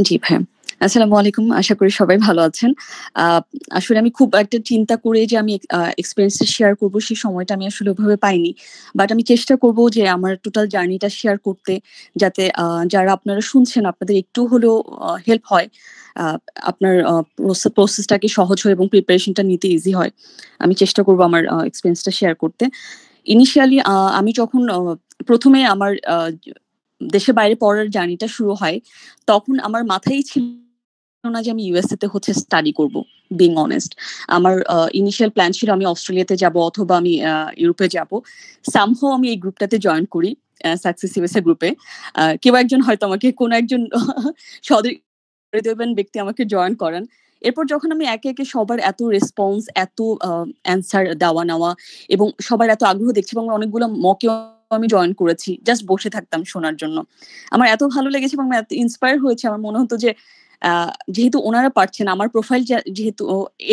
জি ভাইয়া। আসসালামু আলাইকুম। আশা করি সবাই ভালো আছেন। আ আসলে আমি খুব একটা চিন্তা করে যে আমি এক্সপেরিয়েন্সটা শেয়ার করব সেই সময়টা আমি আসলে ওভাবে পাইনি। বাট আমি চেষ্টা করব যে আমার টোটাল জার্নিটা শেয়ার করতে যাতে যারা আপনারা শুনছেন আপনাদের একটু হলেও হেল্প হয়। আ আপনার প্রসেসটাকে সহজ হয় এবং প্রিপারেশনটা নিতে ইজি হয়। আমি চেষ্টা করব আমার এক্সপেরিয়েন্সটা শেয়ার করতে। ইনিশিয়ালি আমি যখন ১ম এ আমার দেশের বাইরে পড়ার জার্নিটা শুরু হয়, তখন আমার মাথায়ই ছিল না যে আমি ইউএসএ তে হচ্ছে স্টাডি করব। Being honest. আমার ইনিশিয়াল প্ল্যান ছিল আমি অস্ট্রেলিয়াতে যাব অথবা আমি ইউরোপে যাব। সামহাউ আমি এই গ্রুপটাতে জয়েন করি। সাকসেস ইউএসএ গ্রুপে। কেউ একজন হয়তো আমাকে কোন একজন হৃদয়বান ব্যক্তি আমাকে জয়েন করান। এরপর যখন আমি একে, একে সবার এত রেসপন্স, এত অ্যান্সার দেওয়া নেওয়া এবং সবার এত আগ্রহ দেখছি এবং অনেকগুলো মকেও আমি জয়েন করেছি। জাস্ট বসে থাকতাম শোনার জন্য। আমার এত ভালো লেগেছে এবং আমি এত ইন্সপায়ার হয়েছি আমার মনে হতো যে আ যেহেতু উনারা পারছেন আমার প্রোফাইল যেহেতু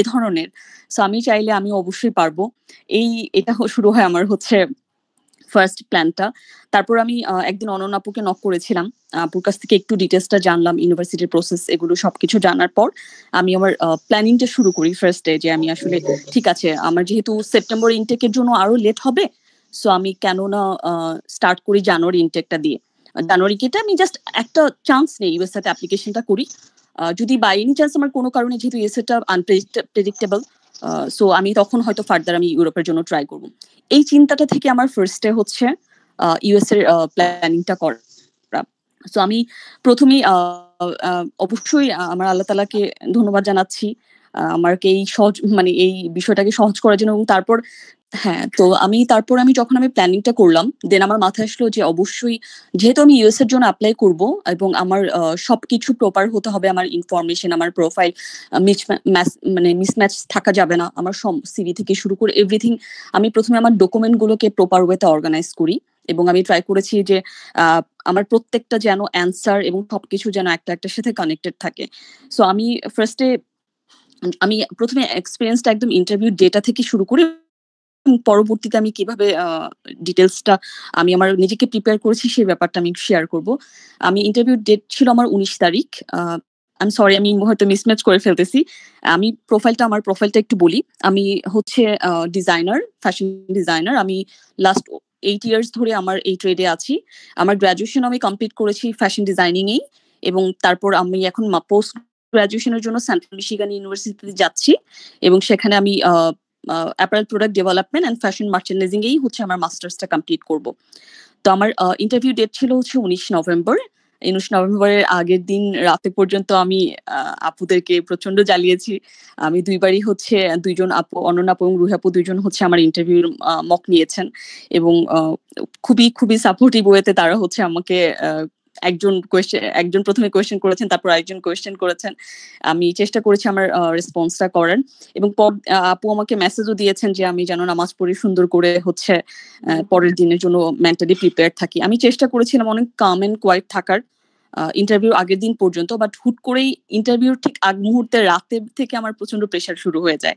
এ ধরনের, সো আমি চাইলে আমি অবশ্যই পারব। এটা শুরু হয় আমার হচ্ছে ফার্স্ট প্ল্যানটা। তারপর আমি একদিন অনন্যা আপুকে নক করেছিলাম। আপুর কাছ থেকে একটু ডিটেইলসটা জানলাম, ইউনিভার্সিটির প্রসেস এগুলো সবকিছু জানার পর আমি আমার প্ল্যানিংটা শুরু করি ফার্স্ট এ যে আমি আসলে ঠিক আছে আমার যেহেতু সেপ্টেম্বর ইনটেকের জন্য আরো লেট হবে। সো আমি কেন না স্টার্ট করি জানুয়ারি ইনটেকটা দিয়ে। জানুয়ারি কেটে আমি জাস্ট একটা চান্স নেই ইউএসএ তে অ্যাপ্লিকেশনটা করি। যদি বাই এনি চান্স আমার কোনো কারণে যেহেতু ইউএসএ টা আনপ্রেডিক্টেবল সো আমি তখন হয়তো ফার্দার আমি ইউরোপের জন্য ট্রাই করব। এই চিন্তাটা থেকে আমার ফার্স্ট এ হচ্ছে ইউএস এর প্ল্যানিংটা করা। সো আমি ১ম এই অবশ্যই আমার আল্লাহ তাআলাকে ধন্যবাদ জানাচ্ছি। আমাকে এই সহজ মানে এই বিষয়টাকে সহজ করার জন্য এবং তারপর হ্যাঁ, তো তারপর যখন আমি প্ল্যানিংটা করলাম, দেন আমার মাথায় আসলো যে অবশ্যই যেহেতু আমি ইউএস এর জন্য এপ্লাই করব এবং আমার সবকিছু প্রপার হতে হবে। আমার ইনফরমেশন, আমার প্রোফাইল মিচ ম্যাচ মানে মিসম্যাচ থাকা যাবে না। আমার সিভি থেকে শুরু করে এভরিথিং আমি ১ম এ আমার ডকুমেন্ট গুলোকে প্রপার ওয়েতে অর্গানাইজ করি এবং আমি ট্রাই করেছি যে আ আমার প্রত্যেকটা যেন অ্যান্সার এবং সবকিছু যেন একটা একটার সাথে কানেক্টেড থাকে। সো আমি ফার্স্ট এ আমি ১ম এ এক্সপেরিয়েন্সটা একদম ইন্টারভিউ ডেটা থেকে শুরু করে পরবর্তীতে আমি কিভাবে ডিটেইলসটা আমি আমার নিজেকে প্রিপেয়ার করেছি সেই ব্যাপারটা আমি শেয়ার করব। ইন্টারভিউ ডেট ছিল আমার ১৯ তারিখ। আই এম সরি আমি হয়তো মিসম্যাচ করে ফেলতেছি। আমার প্রোফাইলটা একটু বলি। আমি হচ্ছে ডিজাইনার, ফ্যাশন ডিজাইনার। আমি লাস্ট 8 ইয়ার্স ধরে আমার এই ট্রেডে আছি। আমার গ্র্যাজুয়েশন আমি কমপ্লিট করেছি ফ্যাশন ডিজাইনিং এই এবং তারপর আমি এখন পোস্ট গ্র্যাজুয়েশন এর জন্য সেন্ট্রাল মিশিগান ইউনিভার্সিটিতে যাচ্ছি এবং সেখানে আমি apparel product development and fashion merchandising এই হচ্ছে আমার মাস্টার্সটা কমপ্লিট করব। তো আমার ইন্টারভিউ ডেট ছিল হচ্ছে ১৯ নভেম্বর। ১৯ নভেম্বরের আগের দিন রাতে পর্যন্ত আমি আপুদেরকে প্রচন্ড জ্বালিয়েছি। আমি ২ বারই হচ্ছে ২ জন আপু, অনন্যা আপু এবং রুহি আপু ২ জন হচ্ছে আমার ইন্টারভিউর মক নিয়েছেন এবং খুবই, খুবই সাপোর্টিভ ওয়েতে তারা হচ্ছে আমাকে একজন ১ম এ কোয়েশ্চেন করেছেন, তারপর আরেকজন কোয়েশ্চেন করেছেন। আমি চেষ্টা করেছি আমার রেসপন্সটা করার এবং আপু আমাকে মেসেজও দিয়েছেন যে আমি যেন নামাজ পড়ে সুন্দর করে হচ্ছে পরের দিনের জন্য মেন্টালি প্রিপেয়ার থাকি। আমি চেষ্টা করেছিলাম অনেক কাম অ্যান্ড কোয়াইট থাকার ইন্টারভিউ আগের দিন পর্যন্ত। বাট হুট করেই ইন্টারভিউর ঠিক আগ মুহূর্তে রাতে থেকে আমার প্রচন্ড প্রেশার শুরু হয়ে যায়।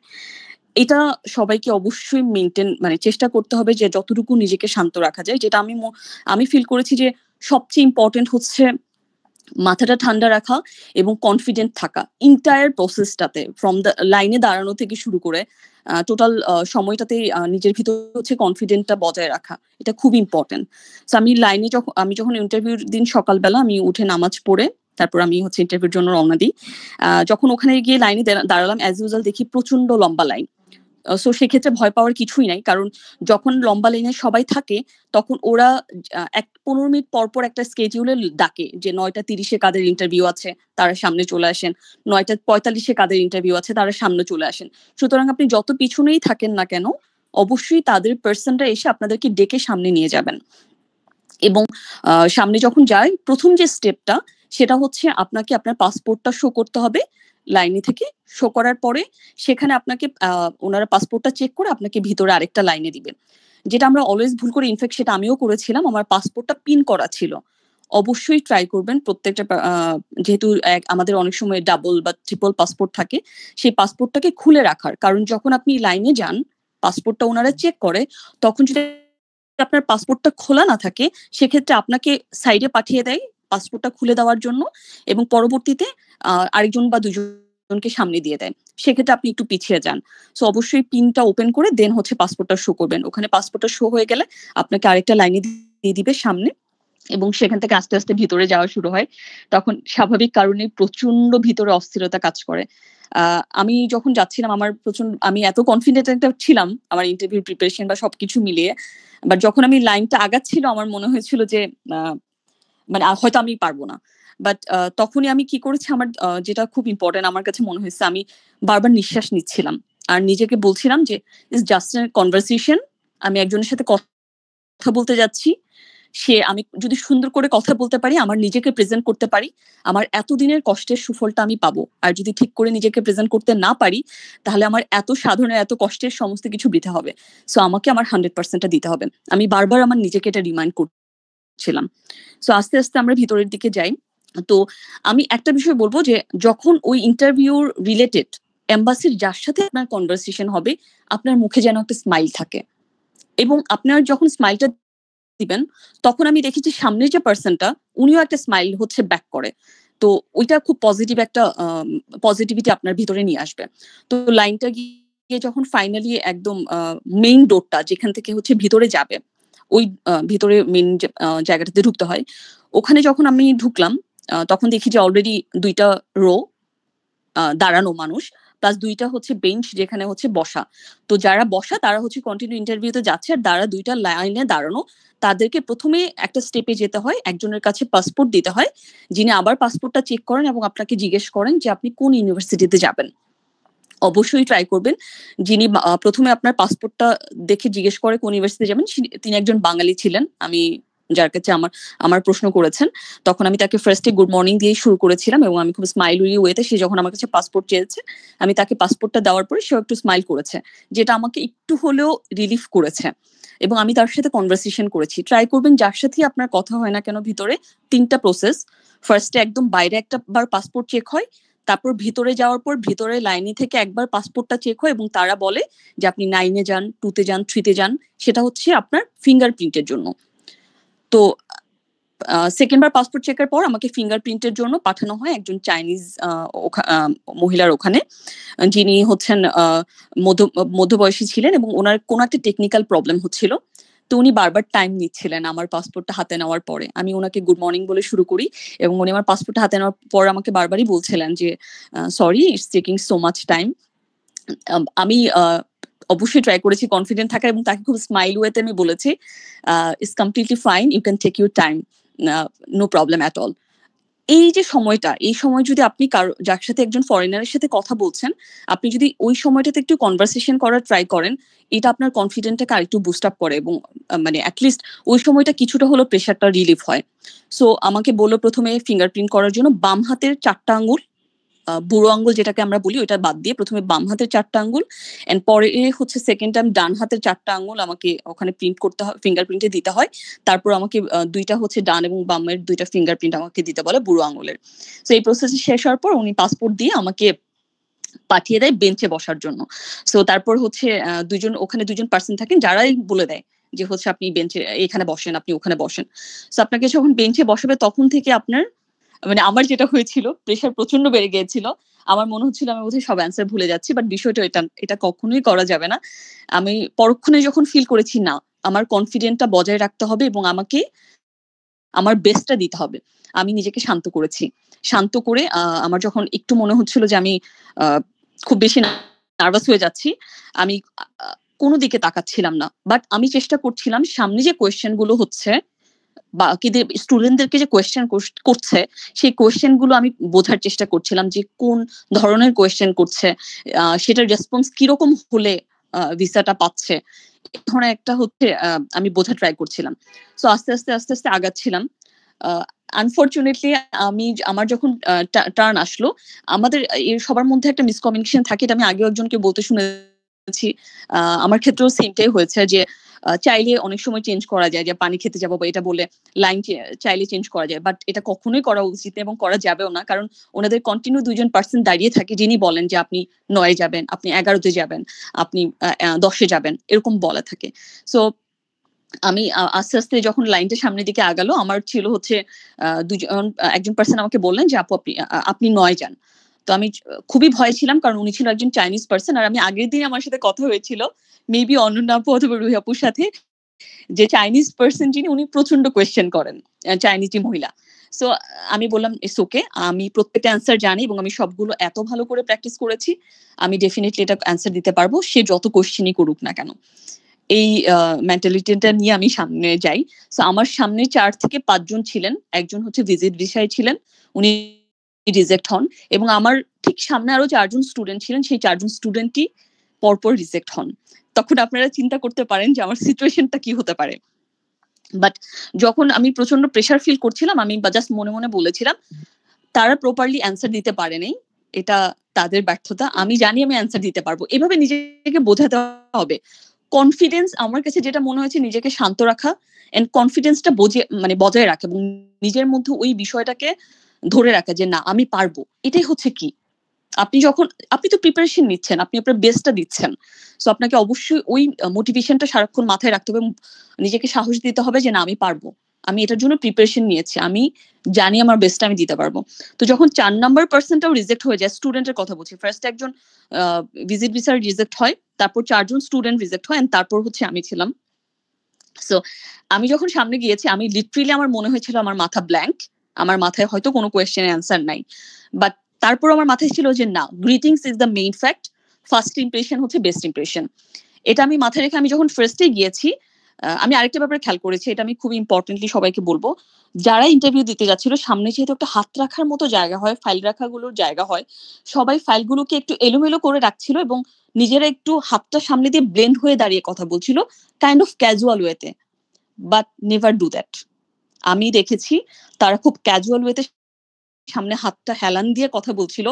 এটা সবাইকে অবশ্যই মানে চেষ্টা করতে হবে যে যতটুকু নিজেকে শান্ত রাখা যায়। যেটা আমি ফিল করেছি যে সবচেয়ে ইম্পোর্টেন্ট হচ্ছে মাথাটা ঠান্ডা রাখা এবং কনফিডেন্ট থাকা। এন্টায়ার প্রসেসটাতে ফ্রম দ্য লাইনে দাঁড়ানো থেকে শুরু করে টোটাল সময়টাতেই নিজের ভিতর হচ্ছে কনফিডেন্টটা বজায় রাখা। এটা খুব ইম্পোর্টেন্ট। সো আমি যখন ইন্টারভিউর দিন সকালবেলা আমি উঠে নামাজ পড়ে তারপর আমি হচ্ছে ইন্টারভিউর জন্য রওনা দিই। যখন ওখানে গিয়ে লাইনে দাঁড়ালাম অ্যাজ ইউজুয়াল দেখি প্রচন্ড লম্বা লাইন। সো সেক্ষেত্রে ভয় পাওয়ার কিছুই নাই। কারণ যখন লম্বা লাইনে সবাই থাকে তখন ওরা ১৫ মিনিট পর একটা স্কেডিউলে ডাকে যে ৯:৩০ এ কাদের ইন্টারভিউ আছে তারা সামনে চলে আসেন। ৯:৪৫ এ কাদের ইন্টারভিউ আছে তারা সামনে চলে আসেন। সুতরাং আপনি যত পিছনেই থাকেন না কেন অবশ্যই তাদের পারসনরা এসে আপনাদেরকে ডেকে সামনে নিয়ে যাবেন। এবং সামনে যখন যায় ১ম যে স্টেপটা সেটা হচ্ছে আপনাকে আপনার পাসপোর্টটা শো করতে হবে লাইনে থেকে। শো করার পরে সেখানে আপনাকে উনারা পাসপোর্টটা চেক করে আপনাকে ভিতরে আরেকটা লাইনে দিবেন। যেটা আমরা অলওয়েজ ভুল করি ইনফেক্ট সেটা আমিও করেছিলাম। আমার পাসপোর্টটা পিন করা ছিল। অবশ্যই ট্রাই করবেন প্রত্যেকটা যেহেতু আমাদের অনেক সময় ডাবল বা ট্রিপল পাসপোর্ট থাকে, সেই পাসপোর্টটাকে খুলে রাখার। কারণ যখন আপনি লাইনে যান, পাসপোর্টটা উনারা চেক করে, তখন যদি আপনার পাসপোর্টটা খোলা না থাকে, সেক্ষেত্রে আপনাকে সাইডে পাঠিয়ে দেয় পাসপোর্টটা খুলে দেওয়ার জন্য এবং পরবর্তীতে আরেকজন বা দুজনকে সামনে দিয়ে দেয়। সেক্ষেত্রে আপনি একটু পিছিয়ে যান। সো অবশ্যই পিনটা ওপেন করে দেন হচ্ছে পাসপোর্টটা শো করবেন। ওখানে পাসপোর্টটা শো হয়ে গেলে আপনাকে আরেকটা লাইনে দিয়ে দিবে সামনে এবং সেখান থেকে আস্তে আস্তে ভিতরে যাওয়া শুরু হয়। তখন স্বাভাবিক কারণে প্রচন্ড ভিতরে অস্থিরতা কাজ করে। আমি যখন যাচ্ছিলাম আমি এত কনফিডেন্ট একটা ছিলাম আমার ইন্টারভিউ প্রিপারেশন বা সবকিছু মিলিয়ে। বাট যখন আমি লাইনটা আগাচ্ছিল আমার মনে হয়েছিল যে মানে হয়তো আমি পারবো না। বাট তখনই আমি কি করেছি আমার যেটা খুব ইম্পর্টেন্ট আমার কাছে মনে হয়েছে আমি বারবার নিঃশ্বাস নিচ্ছিলাম। আর নিজেকে বলছিলাম যে ইটস জাস্ট এ কনভারসেশন। আমি একজনের সাথে কথা বলতে যাচ্ছি। আমি যদি সুন্দর করে কথা বলতে পারি, আমার নিজেকে প্রেজেন্ট করতে পারি, আমার এতদিনের কষ্টের সুফলটা আমি পাবো। আর যদি ঠিক করে নিজেকে প্রেজেন্ট করতে না পারি, তাহলে আমার এত সাধনের এত কষ্টের সমস্ত কিছু বৃথা হবে। সো আমাকে আমার 100% দিতে হবে। আমি বারবার আমার নিজেকে এটা রিমাইন্ড করছিলাম। সো আস্তে আস্তে আমরা ভিতরের দিকে যাই। তো আমি একটা বিষয় বলবো যে যখন ওই ইন্টারভিউর রিলেটেড এম্বাসির যার সাথে আপনার কনভারসেশন হবে, আপনার মুখে যেন একটা স্মাইল থাকে এবং আপনার যখন স্মাইলটা দিবেন তখন আমি দেখেছি সামনের যে পার্সনটা উনিও একটা স্মাইল হচ্ছে ব্যাক করে। তো ওইটা খুব পজিটিভ একটা পজিটিভিটি আপনার ভিতরে নিয়ে আসবে। তো লাইনটা গিয়ে যখন ফাইনালি একদম মেইন ডোরটা যেখান থেকে হচ্ছে ভিতরে যাবে ওই ভিতরে মেইন জায়গাটাতে ঢুকতে হয়, ওখানে যখন আমি ঢুকলাম তখন দেখি যে অলরেডি 2টা রো দাঁড়ানো মানুষ প্লাস 2টা হচ্ছে বেঞ্চ যেখানে হচ্ছে বসা। তো যারা বসা তারা হচ্ছে কন্টিনিউ ইন্টারভিউতে যাচ্ছে আর যারা 2টা লাইনে দাঁড়ানো তাদেরকে প্রথমে একটা স্টেপে যেতে হয়, একজনের কাছে পাসপোর্ট দিতে হয় যিনি আবার পাসপোর্টটা চেক করেন এবং আপনাকে জিজ্ঞেস করেন যে আপনি কোন ইউনিভার্সিটিতে যাবেন। অবশ্যই ট্রাই করবেন যিনি প্রথমে আপনার পাসপোর্টটা দেখে জিজ্ঞেস করে কোন ইউনিভার্সিটিতে যাবেন তিনি একজন বাঙালি ছিলেন। আমি যার কাছে আমার প্রশ্ন করেছেন তখন আমি তাকে ফার্স্টে গুড মর্নিং দিয়ে শুরু করেছিলাম এবং আমি খুব স্মাইলি ওয়েতে সে যখন আমার কাছে পাসপোর্ট চেয়েছে আমি তাকে পাসপোর্টটা দেওয়ার পরে সেও একটু স্মাইল করেছে, যেটা আমাকে একটু হলেও রিলিফ করেছে এবং আমি তার সাথে কনভারসেশন করেছি। ট্রাই করবেন যার সাথে আপনার কথা হয় না কেন ভিতরে 3টা প্রসেস। ফার্স্টে একদম বাইরে একটা বার পাসপোর্ট চেক হয়, তারপর ভিতরে যাওয়ার পর ভিতরে লাইনে থেকে একবার পাসপোর্টটা চেক হয় এবং তারা বলে যে আপনি 9-এ যান, 2-তে যান, 3-তে যান। সেটা হচ্ছে আপনার ফিঙ্গারপ্রিন্টের জন্য। তো সেকেন্ড বার পাসপোর্ট চেকের পর আমাকে ফিঙ্গারপ্রিন্টের জন্য পাঠানো হয় একজন চাইনিজ মহিলার ওখানে, যিনি হচ্ছেন মধ্যবয়সী ছিলেন এবং ওনার কোনো একটা টেকনিক্যাল প্রবলেম হচ্ছিল। তো উনি বারবার টাইম নিচ্ছিলেন আমার পাসপোর্টটা হাতে নেওয়ার পরে। আমি ওনাকে গুড মর্নিং বলে শুরু করি এবং উনি আমার পাসপোর্টটা হাতে নেওয়ার পর আমাকে বারবারই বলছিলেন যে sorry it's taking so much time. আমি অবশ্যই ট্রাই করেছি কনফিডেন্ট থাকা এবং তাকে খুব স্মাইল ওয়েতে আমি বলেছি it's completely fine, you can take your time, no problem at all. এই যে সময়টা, এই সময় যদি আপনি যার সাথে একজন ফরেনারের সাথে কথা বলছেন, আপনি যদি ওই সময়টাতে একটু কনভারসেশন করার ট্রাই করেন, এটা আপনার কনফিডেন্টটাকে আরেকটু বুস্ট আপ করে এবং মানে অ্যাটলিস্ট ওই সময়টা কিছুটা হলো প্রেশারটা রিলিফ হয়। সো আমাকে বললো প্রথমে ফিঙ্গারপ্রিন্ট করার জন্য বাম হাতের 4টা আঙ্গুল, বুড়ো আঙ্গুল যেটাকে আমরা বলি ওটা বাদ দিয়ে প্রথমে বাম হাতের 4টা আঙ্গুল এন্ড পরে হচ্ছে সেকেন্ড টাইম ডান হাতের 4টা আঙ্গুল আমাকে ওখানে প্রিন্ট করতে হয়, ফিঙ্গারপ্রিন্টে দিতে হয়। তারপর আমাকে 2টা হচ্ছে ডান এবং বামের 2টা ফিঙ্গারপ্রিন্ট আমাকে দিতে বলে বুড়ো আঙ্গুলের। সো এই প্রসেস শেষ হওয়ার পর উনি পাসপোর্ট দিয়ে আমাকে পাঠিয়ে দেয় বেঞ্চে বসার জন্য। সো তারপর হচ্ছে ওখানে দুজন পার্সন থাকেন যারাই বলে দেয় যে হচ্ছে আপনি বেঞ্চে এখানে বসেন, আপনি ওখানে বসেন। সো আপনাকে যখন বেঞ্চে বসাবে তখন থেকে আপনার মানে আমার যেটা হয়েছিল প্রেশার প্রচন্ড বেড়ে গিয়েছিল। আমার মনে হচ্ছিল আমি বোধহয় সব অ্যান্সার ভুলে যাচ্ছি, বাট বিষয়টা এটা কখনোই করা যাবে না। আমি পরক্ষণে যখন ফিল করেছি না আমার কনফিডেন্টটা বজায় রাখতে হবে এবং আমাকে আমার বেস্টটা দিতে হবে, আমি নিজেকে শান্ত করেছি। শান্ত করে আমার যখন একটু মনে হচ্ছিল যে আমি খুব বেশি নার্ভাস হয়ে যাচ্ছি, আমি কোনো দিকে তাকাচ্ছিলাম না, বাট আমি চেষ্টা করছিলাম সামনে যে কোয়েশ্চেন গুলো হচ্ছে বাকিদের স্টুডেন্টদেরকে যে কোয়েশ্চেন করছে সেই কোয়েশ্চেন গুলো আমি বোঝার চেষ্টা করছিলাম যে কোন ধরনের কোয়েশ্চেন করছে, সেটার রেসপন্স কিরকম হলে ভিসাটা পাচ্ছে, এই ধরনের একটা হচ্ছে আমি বোঝা ট্রাই করছিলাম। সো আস্তে আস্তে আস্তে আস্তে আগাচ্ছিলাম। আনফরচুনেটলি আমার যখন টার্ন আসলো, আমাদের সবার মধ্যে একটা মিসকমিউনিকেশন থাকে, এটা আমি আগেও একজনকে বলতে শুনেছি। আমার ক্ষেত্রেও সেমটাই হয়েছে যে চাইলে অনেক সময় চেঞ্জ করা যায়, যে পানি খেতে যাবো বা এটা বলে লাইন চাইলে চেঞ্জ করা যায়, বাট এটা কখনোই করা উচিত এবং করা যাবেও না, কারণ ওনাদের কন্টিনিউ 2জন পার্সন দাঁড়িয়ে থাকে যিনি বলেন যে আপনি 9-এ যাবেন, আপনি 11-তে যাবেন, আপনি 10-এ যাবেন, এরকম বলা থাকে। সো আমি আস্তে আস্তে যখন লাইনটা সামনের দিকে আগালো, আমার ছিল হচ্ছে একজন পার্সন আমাকে বললেন যে আপু আপনি 9 যান। তো আমি খুবই ভয় ছিলাম, কারণ উনি ছিল একজন চাইনিজ পার্সন, আর আমি আগের দিন আমার সাথে কথা হয়েছিল মেবি অনন্যা আপু অথবা রুহি আপুর সাথে, যে চাইনিজ পার্সন যিনি উনি প্রচন্ড কোয়েশ্চেন করেন, চাইনিজ মহিলা। সো আমি বললাম ইটস ওকে, আমি প্রত্যেকটা অ্যান্সার জানি এবং আমি সবগুলো এত ভালো করে প্র্যাকটিস করেছি, আমি ডেফিনেটলি এটা অ্যান্সার দিতে পারবো, সে যত কোশ্চেনই করুক না কেন। এই মেন্টালিটিটা নিয়ে আমি সামনে যাই। সো আমার সামনে 4 থেকে 5 জন ছিলেন, একজন হচ্ছে ভিজিট ভিসায় ছিলেন, উনি রিজেক্ট হন, এবং আমার ঠিক সামনে আরো 4 জন স্টুডেন্ট ছিলেন, সেই 4 জন স্টুডেন্টই পরপর রিজেক্ট হন। তখন আপনারা চিন্তা করতে পারেন যে আমার সিচুয়েশনটা কি হতে পারে। বাট যখন আমি প্রচন্ড প্রেশার ফিল করছিলাম, আমি জাস্ট মনে মনে বলেছিলাম তারা প্রপারলি অ্যান্সার দিতে পারেনি, এটা তাদের ব্যর্থতা, আমি জানি আমি অ্যান্সার দিতে পারবো, এভাবে নিজেকে বোঝাতে হবে। কনফিডেন্স আমার কাছে যেটা মনে হয়েছে, নিজেকে শান্ত রাখা এন্ড কনফিডেন্সটা বজায় রাখা, এবং নিজের মধ্যে ওই বিষয়টাকে ধরে রাখা যে না আমি পারবো, এটাই হচ্ছে কি। আপনি তো প্রিপারেশন নিচ্ছেন, আপনি আপনার বেস্টটা দিচ্ছেন, সো আপনাকে অবশ্যই ওই মোটিভেশনটা সারাক্ষণ মাথায় রাখতে হবে, নিজেকে সাহস দিতে হবে যে না আমি পারবো, আমি এটার জন্য প্রিপারেশন নিয়েছি, আমি জানি আমার বেস্টটা আমি দিতে পারবো। তো যখন 4 নাম্বার পার্সনটাও রিজেক্ট হয়ে যায়, স্টুডেন্টের কথা বলছি, ফার্স্ট একজন ভিজিট ভিসার রিজেক্ট হয়, তারপর 4 জন স্টুডেন্ট রিজেক্ট হয়, এন্ড তারপর হচ্ছে আমি ছিলাম। সো আমি যখন সামনে গিয়েছি, আমি লিটারেলি আমার মনে হয়েছিল আমার মাথা ব্ল্যাঙ্ক, আমার মাথায় হয়তো কোনো কোয়েশ্চেনের অ্যান্সার নাই, বাট তারপর আমার মাথায় ছিল যে না, greetings is the main fact, first impression হচ্ছে বেস্ট ইমপ্রেশন। এটা আমি মাথায় রেখে আমি যখন ফার্স্টে গিয়েছি, আমি আরেকটা ব্যাপারে খেয়াল করেছি, এটা আমি খুব ইম্পর্টেন্টলি সবাইকে বলবো, যারা ইন্টারভিউ দিতে যাচ্ছিল, সামনে যেহেতু একটা হাত রাখার মতো জায়গা হয়, ফাইল রাখাগুলোর জায়গা হয়, সবাই ফাইলগুলোকে একটু এলোমেলো করে রাখছিল এবং নিজেরা একটু হাতটা সামনে দিয়ে ব্লেন্ড হয়ে দাঁড়িয়ে কথা বলছিল, কাইন্ড অফ ক্যাজুয়াল ওয়েতে, বাট নেভার ডু দ্যাট। আমি দেখেছি তারা খুব ক্যাজুয়াল ওয়েতে সামনে হাতটা হেলান দিয়ে কথা বলছিল,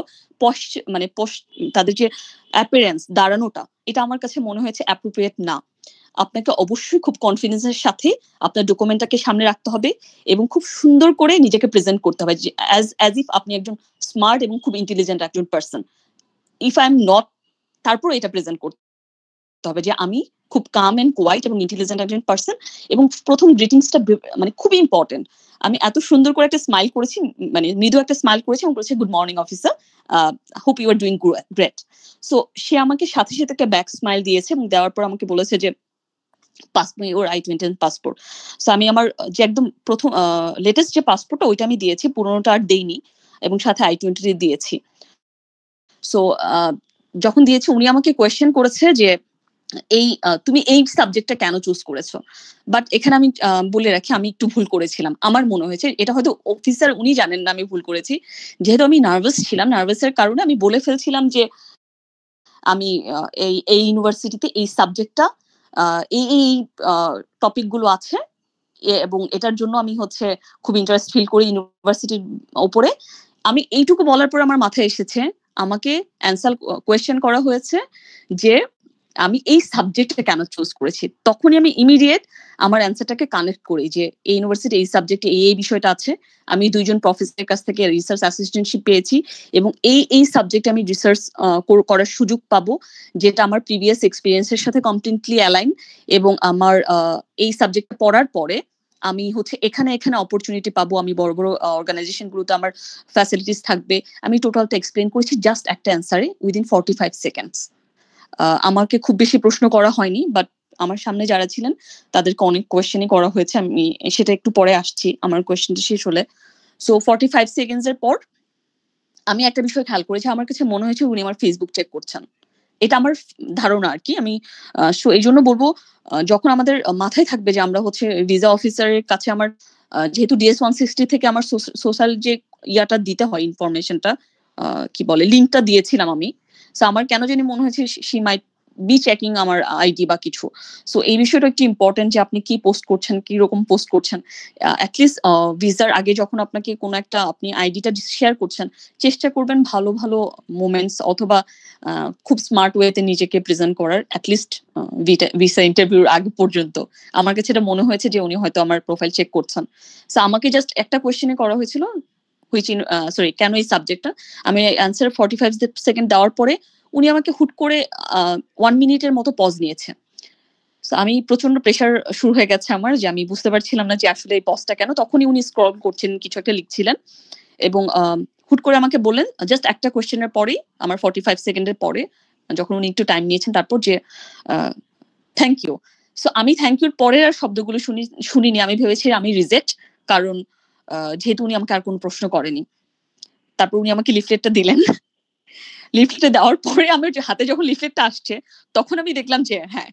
তাদের যে অ্যাপিয়ারেন্স, দাঁড়ানোটা, এটা আমার কাছে মনে হয়েছে অ্যাপ্রোপ্রিয়েট না। আপনাকে অবশ্যই খুব কনফিডেন্সের সাথে আপনার ডকুমেন্টটাকে সামনে রাখতে হবে এবং খুব সুন্দর করে নিজেকে প্রেজেন্ট করতে হবে, অ্যাজ ইফ আপনি একজন স্মার্ট এবং খুব ইন্টেলিজেন্ট একজন person. If I am not, তারপর এটা প্রেজেন্ট করতে হবে যে আমি খুব কাম এন্ড কোয়াইট এবং ইন্টেলিজেন্ট একজন পার্সন, এবং প্রথম গ্রিটিংসটা খুবই ইম্পর্টেন্ট। আমি এত সুন্দর করে একটা স্মাইল করেছি, মৃদু একটা স্মাইল করেছি এবং বলেছি good morning officer, hope you are doing great. So সে আমাকে সাথে সাথে একটা ব্যাক স্মাইল দিয়েছে এবং দেওয়ার পর আমাকে বলেছে যে পাসপোর্ট ওর I-20 পাসপোর্ট। সো আমি আমার যে একদম প্রথম লেটেস্ট যে পাসপোর্টটা ওইটা আমি দিয়েছি, পুরোনোটা আর দেইনি, এবং সাথে I-20 দিয়েছি। সো যখন দিয়েছি, উনি আমাকে কোয়েশ্চেন করেছে যে তুমি এই সাবজেক্টটা কেন চুজ করেছো। বাট এখানে আমি বলে রাখি, আমি একটু ভুল করেছিলাম, আমার মনে হয়েছে, এটা হয়তো অফিসার উনি জানেন না আমি ভুল করেছি, যেহেতু আমি নার্ভাস ছিলাম, নার্ভাসের কারণে আমি বলে ফেলছিলাম যে আমি এই ইউনিভার্সিটিতে এই সাবজেক্টটা এই টপিক গুলো আছে, এবং এটার জন্য আমি হচ্ছে খুব ইন্টারেস্ট ফিল করি ইউনিভার্সিটির উপরে। আমি এইটুকু বলার পর আমার মাথায় এসেছে, আমাকে অ্যান্সার কোয়েশ্চেন করা হয়েছে যে আমি এই সাবজেক্টটা কেন চুজ করেছি। তখনই আমি ইমিডিয়েট আমার অ্যান্সারটাকে কানেক্ট করি যে এই ইউনিভার্সিটি এই সাবজেক্টে এই বিষয়টা আছে, আমি 2 জন প্রফেসরের কাছ থেকে রিসার্চ অ্যাসিস্ট্যান্টশিপ পেয়েছি, এবং এই সাবজেক্টে আমি রিসার্চ করার সুযোগ পাবো, যেটা আমার প্রিভিয়াস এক্সপিরিয়েন্সের সাথে কমপ্লিটলি অ্যালাইন, এবং আমার এই সাবজেক্টটা পড়ার পরে আমি হচ্ছে এখানে অপরচুনিটি পাবো, আমি বড় বড় অর্গানাইজেশন গুলোতে আমার ফ্যাসিলিটিস থাকবে। আমি টোটালটা এক্সপ্লেন করেছি জাস্ট একটা অ্যান্সারে উইদিন 45 সেকেন্ডস। আমাকে খুব বেশি প্রশ্ন করা হয়নি, বাট আমার সামনে যারা ছিলেন তাদেরকে অনেক কোয়েশ্চেনই করা হয়েছে, আমি সেটা একটু পরে আসছি আমার কোয়েশ্চেনটা শেষ হলে। সো 45 সেকেন্ডস এর পর আমি একটা বিষয় খেয়াল করেছি, আমার কাছে মনে হয়েছে উনি আমার ফেসবুক চেক করছেন, এটা আমার ধারণা আর কি। আমি এই জন্য বলবো, যখন আমাদের মাথায় থাকবে যে আমরা হচ্ছে ভিসা অফিসারের কাছে আমার যেহেতু DS-160 থেকে আমার সোশ্যাল যে ইয়াটা দিতে হয়, ইনফরমেশনটা কি বলে লিঙ্কটা দিয়েছিলাম আমি, সো আমার কেন জানি মনে হয়েছে শি মাইট বি চেকিং আমার আইডি বা কিছু। সো এই বিষয়টা একটু ইম্পর্টেন্ট যে আপনি কি পোস্ট করছেন, কি রকম পোস্ট করছেন। অ্যাটলিস্ট ভিসার আগে যখন আপনাকে কোনো একটা আপনি আইডিটা শেয়ার করছেন, চেষ্টা করবেন ভালো ভালো মোমেন্টস অথবা খুব স্মার্ট ওয়েতে নিজেকে প্রেজেন্ট করার, অ্যাটলিস্ট ভিসা ইন্টারভিউর আগে পর্যন্ত। আমার কাছে এটা মনে হয়েছে যে উনি হয়তো আমার প্রোফাইল চেক করছেন। সো আমাকে জাস্ট একটা কোয়েশ্চেনে করা হয়েছিল, কেন এই সাবজেক্টটা। আমি অ্যান্সার 45 সেকেন্ড দেওয়ার পরে উনি আমাকে হুট করে 1 মিনিটের মতো পজ নিয়েছে। সো আমি প্রচন্ড প্রেশার শুরু হয়ে গেছে আমার, যে আমি বুঝতে পারছিলাম না যে আসলে এই পজটা কেন। তখনই উনি স্ক্রল করছেন, কিছু একটা লিখছিলেন এবং হুট করে আমাকে বললেন জাস্ট একটা কোয়েশ্চেনের পরেই, আমার 45 সেকেন্ডের পরে, যখন উনি একটু টাইম নিয়েছেন, তারপর যে থ্যাংক ইউ। সো আমি থ্যাংক ইউর পরের আর শব্দগুলো শুনিনি। আমি ভেবেছি আমি রিজেক্ট, কারণ যেহেতু উনি আমাকে আর কোনো প্রশ্ন করেনি। তারপর উনি আমাকে লিফলেটটা দিলেন। লিফলেটটা দেওয়ার পরে আমার হাতে যখন লিফলেটটা আসছে, তখন আমি দেখলাম যে হ্যাঁ,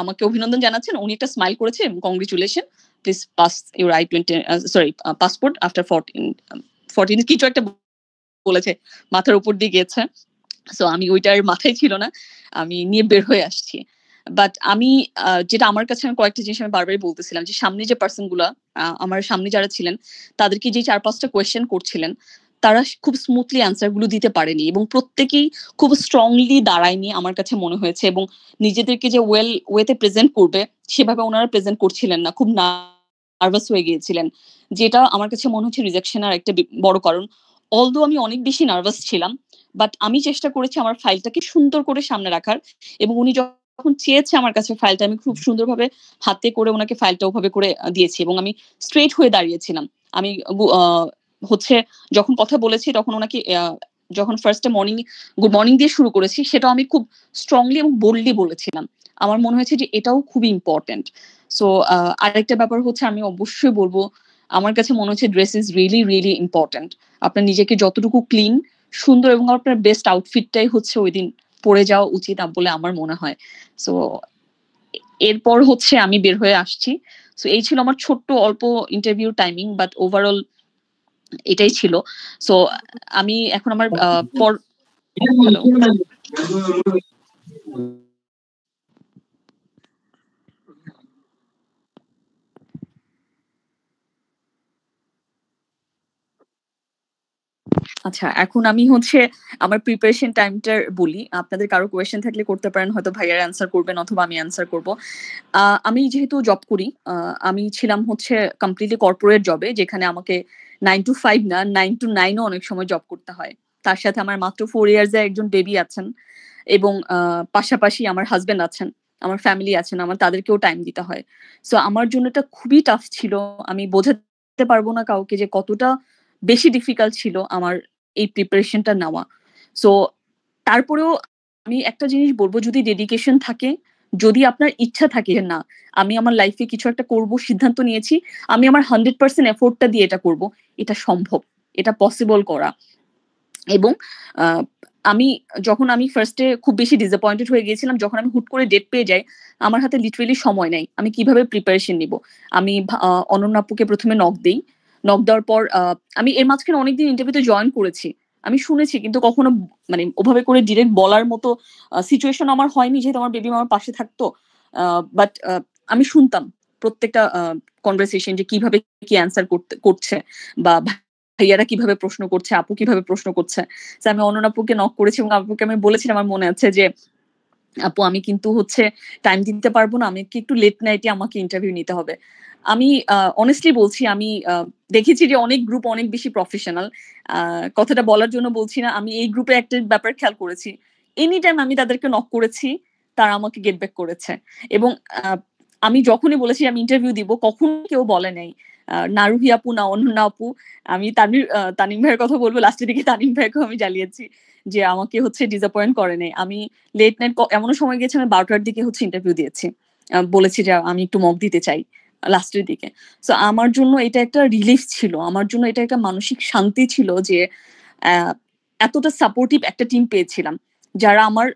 আমাকে অভিনন্দন জানাচ্ছেন। উনি একটা স্মাইল করেছে, congratulation, please pass your I-20 sorry passport after 14 কিছু একটা বলেছে, মাথার উপর দিয়ে গিয়েছে। সো আমি ওইটার মাথায় ছিল না, আমি নিয়ে বের হয়ে আসছি। বাট আমি যেটা আমার কাছে, আমি কয়েকটা জিনিস আমি বারবারই বলতেছিলাম যে সামনে যে পার্সন গুলা, আমার সামনে যারা ছিলেন, তাদেরকে যে 4-5টা কোয়েশ্চেন করছিলেন, তারা খুব স্মুথলি অ্যান্সার গুলো দিতে পারেনি এবং প্রত্যেকেই খুব স্ট্রংলি দাঁড়ায়নি আমার কাছে মনে হয়েছে, এবং নিজেদেরকে যে ওয়েতে প্রেজেন্ট করবে সেভাবে ওনারা প্রেজেন্ট করছিলেন না, খুব নার্ভাস হয়ে গিয়েছিলেন, যেটা আমার কাছে মনে হচ্ছে রিজেকশনের একটা বড় কারণ। অলদো আমি অনেক বেশি নার্ভাস ছিলাম, বাট আমি চেষ্টা করেছি আমার ফাইলটাকে সুন্দর করে সামনে রাখার, এবং উনি যখন চেয়েছে আমার কাছে ফাইলটা, আমি খুব সুন্দরভাবে হাতে করে ওনাকে ফাইলটা ওভাবে করে দিয়েছি, এবং আমি স্ট্রেট হয়ে দাঁড়িয়েছিলাম। আমি হচ্ছে যখন কথা বলেছি, তখন ওনাকে যখন ফার্স্টে গুড মর্নিং দিয়ে শুরু করেছি, সেটাও আমি খুব স্ট্রংলি এবং বোল্ডলি বলেছিলাম। আমার মনে হয়েছে যে এটাও খুবই ইম্পর্টেন্ট। সো আরেকটা ব্যাপার হচ্ছে, আমি অবশ্যই বলবো, আমার কাছে মনে হচ্ছে dress is really really important. আপনার নিজেকে যতটুকু ক্লিন, সুন্দর এবং আপনার বেস্ট আউটফিটটাই হচ্ছে ওই দিন পরে যাওয়া উচিত বলে আমার মনে হয়। সো এরপর হচ্ছে আমি বের হয়ে আসছি। সো এই ছিল আমার ছোট্ট অল্প ইন্টারভিউ টাইমিং, বাট ওভারঅল এটাই ছিল। সো আমি এখন আমার পর হ্যালো আচ্ছা, এখন আমি হচ্ছে আমার প্রিপারেশন টাইমটার বলি। আপনাদের কারো কোয়েশ্চেন থাকলে করতে পারেন, হয়তো ভাইয়ারা অ্যান্সার করবেন অথবা আমি অ্যান্সার করব। আমি যেহেতু জব করি, আমি ছিলাম হচ্ছে কমপ্লিটলি কর্পোরেট জবে, যেখানে আমাকে 9 to 5 না, 9 to 9 ও অনেক সময় জব করতে হয়। তার সাথে আমার মাত্র 4 ইয়ার্স এর একজন বেবি আছেন, এবং পাশাপাশি আমার হাসব্যান্ড আছেন, আমার ফ্যামিলি আছেন, আমার তাদেরকেও টাইম দিতে হয়। সো আমার জন্য এটা খুবই টাফ ছিল। আমি বোঝাতে পারবো না কাউকে যে কতটা বেশি ডিফিকাল্ট ছিল আমার এই প্রিপারেশনটা নেওয়া। সো তারপরেও আমি একটা জিনিস বলবো, যদি ডেডিকেশন থাকে, যদি আপনার ইচ্ছা থাকে যে না, আমি আমার লাইফে কিছু একটা করব, সিদ্ধান্ত নিয়েছি, আমি আমার 100% এফোর্টটা দিয়ে এটা করব, এটা সম্ভব, এটা পসিবল করা। এবং আমি আমি ফার্স্টে খুব বেশি ডিসঅ্যাপয়েন্টেড হয়ে গিয়েছিলাম যখন আমি হুট করে ডেট পেয়ে যাই। আমার হাতে লিটারেলি সময় নাই, আমি কিভাবে প্রিপারেশন নিব। আমি অনন্যা আপুকে প্রথমে নক দেই। নক দেওয়ার পর আমি এর মাঝখানে অনেকদিন ইন্টারভিউতে জয়েন করেছি, আমি শুনেছি, কিন্তু কখনো মানে ওভাবে করে ডিরেক্ট বলার মতো সিচুয়েশন আমার হয়নি, যেহেতু আমার বেবি আমার পাশে থাকতো। বাট আমি শুনতাম প্রত্যেকটা কনভারসেশন, যে কিভাবে কি অ্যান্সার করছে, বা ভাইয়ারা কিভাবে প্রশ্ন করছে, আপু কিভাবে প্রশ্ন করছে। আমি অনন্যা আপুকে নক করেছি এবং আপুকে আমি বলেছিলাম, আমার মনে আছে যে আপু আমি কিন্তু হচ্ছে টাইম দিতে পারবো না, আমি একটু লেট নাইটে আমাকে ইন্টারভিউ নিতে হবে। আমি অনেস্টলি বলছি, আমি দেখেছি যে অনেক গ্রুপ অনেক বেশি প্রফেশনাল। কথাটা বলার জন্য বলছি না, আমি এই গ্রুপে একটা ব্যাপার খেয়াল করেছি, এনি টাইম আমি তাদেরকে নক করেছি, তারা আমাকে গেট ব্যাক করেছে। এবং আমি যখনই বলেছি আমি ইন্টারভিউ দিব, কখন কেউ বলে নাই না রুহি আপু না অনন্যা আপু। আমি তানিম ভাইয়ের কথা বলবো, লাস্টের দিকে তানিম ভাইকেও আমি জ্বালিয়েছি যে আমাকে হচ্ছে ডিসঅ্যাপয়েন্ট করে নাই। আমি লেট নাইট এমনও সময় গেছে, আমি 12টার দিকে হচ্ছে ইন্টারভিউ দিয়েছি, বলেছি যে আমি একটু মক দিতে চাই লাস্টের দিকে। সো আমার জন্য এটা একটা রিলিফ ছিল, আমার জন্য এটা একটা মানসিক শান্তি ছিল যে এতটা সাপোর্টিভ একটা টিম পেয়েছিলাম, যারা আমার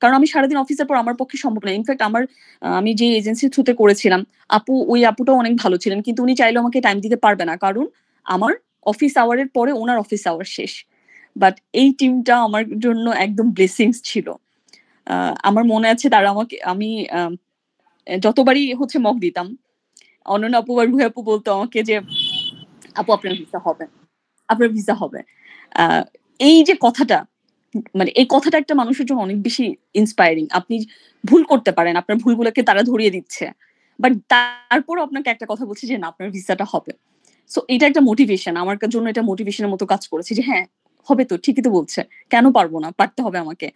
কারণ আমি সারাদিন অফিসের পর আমার পক্ষে সম্ভব না। ইনফ্যাক্ট আমি যে এজেন্সির থ্রুতে করেছিলাম, ওই আপুটাও অনেক ভালো ছিলেন, কিন্তু উনি চাইলেও আমাকে টাইম দিতে পারবে না, কারণ আমার অফিস আওয়ারের পরে ওনার অফিস আওয়ার শেষ। বাট এই টিমটা আমার জন্য একদম ব্লেসিংস ছিল। আমার মনে আছে তারা আমি যতবারই হচ্ছে মক দিতাম, অনন্যা আপু বা রুহি আপু বলতো আমাকে যে আপু আপনার ভিসা হবে, আপনার ভিসা হবে। এই যে কথাটা, মানে এই কথাটা একটা মানুষের জন্য অনেক বেশি ইন্সপায়ারিং। আপনি ভুল করতে পারেন, আপনার ভুলগুলোকে তারা ধরিয়ে দিচ্ছে, বাট তারপরও আপনাকে একটা কথা বলছে যে না, আপনার ভিসাটা হবে। সো এটা একটা মোটিভেশন আমার জন্য, এটা মোটিভেশনের মতো কাজ করেছে যে হ্যাঁ হবে তো, ঠিকই তো বলছে, কেন পারবো না, পারতে হবে আমাকে।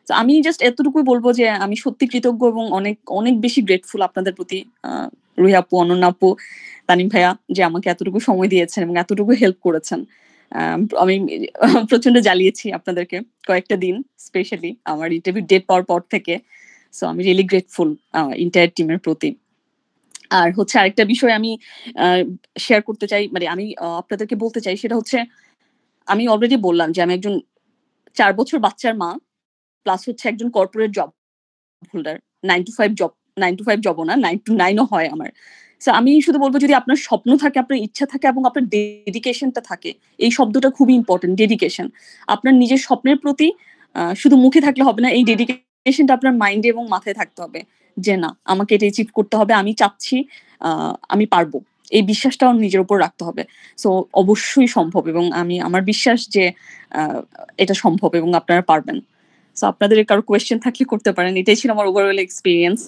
তো আমি জাস্ট এতটুকুই বলবো যে আমি সত্যি কৃতজ্ঞ এবং অনেক, অনেক বেশি গ্রেটফুল আপনাদের প্রতি। রুহি আপু, অনন্যা আপু, তানিম ভাইয়া যে আমাকে এতটুকু সময় দিয়েছেন এবং এতটুকু হেল্প করেছেন। আমি প্রচন্ড জ্বালিয়েছি আপনাদেরকে কয়েকটা দিন, স্পেশালি আমার ইন্টারভিউ ডেট পাওয়ার পর থেকে। সো আমি রিয়েলি গ্রেটফুল এন্টায়ার টিমের প্রতি। আর হচ্ছে আরেকটা বিষয় আমি শেয়ার করতে চাই, মানে আমি আপনাদেরকে বলতে চাই, সেটা হচ্ছে আমি অলরেডি বললাম যে আমি একজন ৪ বছর বাচ্চার মা, প্লাস হচ্ছে একজন corporate job holder. 9 to 5 job, 9 to 5 জবও না, 9 to 9 ও হয় আমার। সো আমি শুধু বলব, যদি আপনার স্বপ্ন থাকে, আপনার ইচ্ছা থাকে এবং আপনার ডেডিকেশনটা থাকে, এই শব্দটা খুবই ইম্পোর্টেন্ট, ডেডিকেশন। আপনার নিজের স্বপ্নের প্রতি শুধু মুখে থাকলে হবে না, এই ডেডিকেশনটা আপনার মাইন্ডে এবং মাথায় থাকতে হবে যে না, আমাকে এটা অ্যাচিভ করতে হবে, আমি চাচ্ছি, আমি পারবো। এই বিশ্বাসটাও নিজের উপর রাখতে হবে। সো অবশ্যই সম্ভব, এবং আমার বিশ্বাস যে এটা সম্ভব এবং আপনারা পারবেন। সো আপনাদের কারো কোয়েশ্চেন থাকলে করতে পারেন। এটাই ছিল আমার ওভারঅল এক্সপেরিয়েন্স।